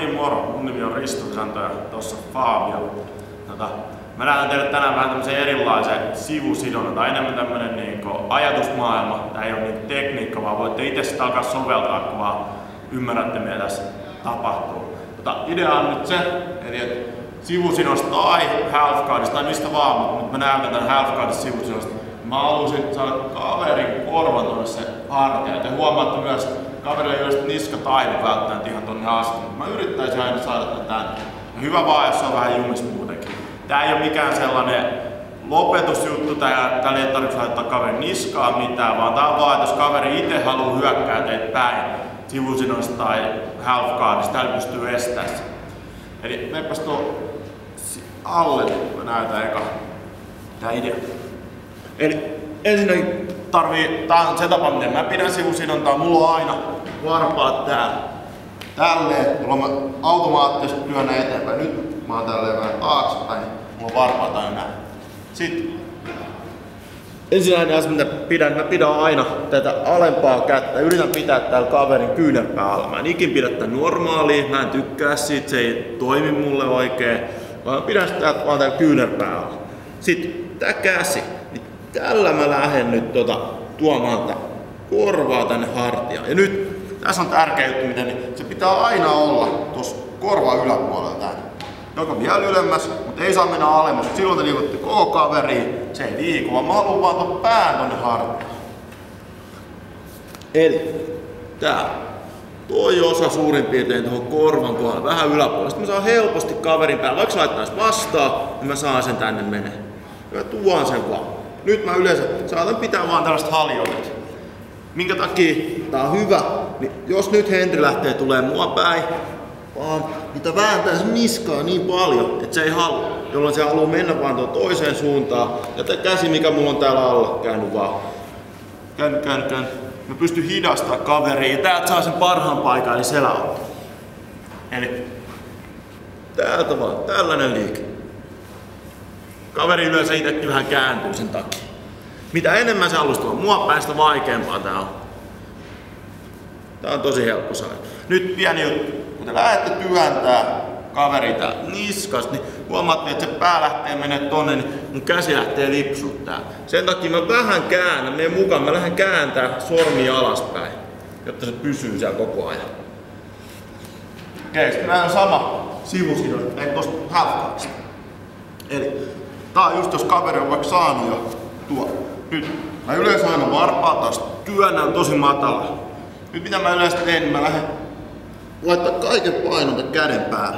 Niin moro, mun nimi on Risto Santo ja tossa Fabio. Mä näytän teille tänään vähän tämmösen erilaisen sivusidonnan tai enemmän tämmönen ajatusmaailma. Tää ei oo tekniikka, vaan voitte itse sitä alkaa soveltaa, kun vaan ymmärrätte mitä tässä tapahtuu. Idea on nyt se, eli sivusidosta tai half guardista tai mistä vaan, mutta mä näytän tän half guardista sivusidosta. Mä halusin saada kaverin korvan tonne se hartia. Te huomaatte myös, kaverilla ei ole niska taivu välttämättä ihan tonne asti. Mä yrittäisin aina saada tän tänne. Ja hyvä vaan, jos se on vähän jumis muutenkin. Tää ei oo mikään sellainen lopetusjuttu, täällä ei tarvitse laittaa kaverin niskaa mitään, vaan tää on vaan, että jos kaveri itse haluaa hyökkää teitä päin sivusidosta tai half guardista, täällä pystyy estämään sen. Eli meipäs tuo alle, mä näytän eka tää idea. Eli ensinnäkin tää on se tapa, miten mä pidän sivusidontaa. Mulla on aina varpaat täällä. Tälleen, jolloin mä automaattisesti työnnän eteenpäin. Nyt mä oon tälleen vähän taaksepäin, niin mulla on varpaat aina näin. Sitten ensimmäinen asia, mitä mä pidän aina tätä alempaa kättä. Yritän pitää täällä kaverin kyynärpää alla. Mä en ikin pidä tätä normaalia, mä en tykkää siitä, se ei toimi mulle oikein. Vaan mä pidän sitä vaan täällä kyynärpää alla. Sitten tää käsi. Tällä mä lähden nyt tuomaan korvaa tänne hartiaan. Ja nyt tässä on tärkeä juttu, miten se pitää aina olla tuossa korvan yläpuolella tänne. Joka vielä ylemmäs, mutta ei saa mennä alemmas. Silloin te liikutte koko kaveriin, se ei liiku, vaan mä haluan vaan tuon pään tonne hartiaan. Eli tää toi osa suurin piirtein tuohon korvan kohdalle vähän yläpuolella. Sitten mä saan helposti kaverin päälle, vaikka laittais vastaan, niin mä saan sen tänne menee. Ja tuon sen vaan. Nyt mä yleensä saatan pitää vaan tällaista haljoitet. Minkä takia tää on hyvä, niin jos nyt Henri lähtee tulee mua päin, vaan mitä vääntää sen niskaa niin paljon, että se ei halua. Jolloin se haluaa mennä vaan tuon toiseen suuntaan. Ja tää käsi, mikä mulla on täällä alla, käänny vaan. Käänny. Mä pystyn hidastamaan kaveria. Täältä saa sen parhaan paikan, eli seläotto. Eli täältä vaan, tällainen liike. Kaveri yleensä itsekin vähän kääntyy sen takia. Mitä enemmän se haluaa tulla mua päin, sitä vaikeampaa tää on. Tää on tosi helppo saada. Nyt pieni juttu. Kun te lähdette työntää kaveri tää niskasta, niin huomaatte, että se pää lähtee menee tonne, niin mun käsi lähtee lipsut tää. Sen takia mä vähän käännän, menen mukaan, mä lähden kääntää sormia alaspäin, jotta se pysyy siellä koko ajan. Okei, sitten näin on sama sivusidon, ei tosta half-guardista. Eli tää on just jos kaveri on vaikka saanut jo tuo. Nyt mä yleensä aina varpaa taas työnnän tosi matala. Nyt mitä mä yleensä teen, niin mä lähden laittaa kaiken painon tän käden päälle.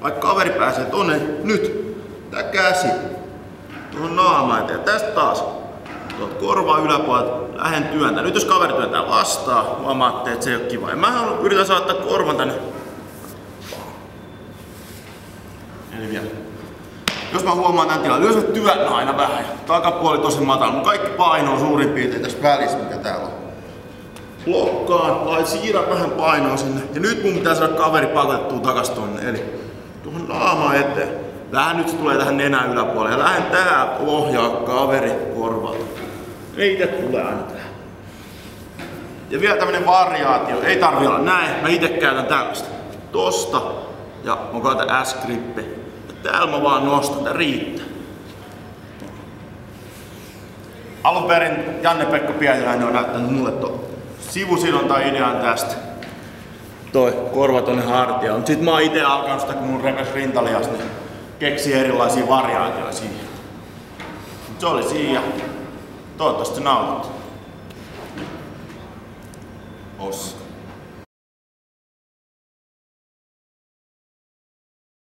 Vaikka kaveri pääsee tonne, nyt tää käsi tuohon naamaan eteen. Tästä taas tuolta korvaa yläpuolelta lähden työntää. Nyt jos kaveri työntää vastaan, huomaatte, että se ei oo kiva. Ja mä yritän saattaa korvan tänne. Eli vielä. Jos mä huomaan tän tilan, yleensä työnnän aina vähän. Takapuoli tosi matala, mutta kaikki paino on suurin piirtein tässä välissä, mikä täällä on. Blokkaan, siirrän vähän painoa sinne. Ja nyt mun pitää saada kaveri pakotettua takas tonne. Eli tuohon naamaan eteen. Nyt se tulee tähän nenän yläpuolelle. Ja lähden tää ohjaa kaveri korvalta. Ei ite tulee aina tähän. Ja vielä tämmönen variaatio. Ei tarvi olla näin. Mä ite käytän tällaista. Tosta. Ja mä käytän S-grippi. Täällä mä vaan nostan, tää riittää. Alun perin Janne-Pekka Pietiläinen on näyttänyt mulle sivusidonta-idean tästä. Toi korva tonne hartiaan. Mut sit mä oon ite alkanut sitä, kun mun repes rintalihas, niin keksii erilaisia variaatioita siihen. Mut se oli siinä. Toivottavasti nautit. Ossa.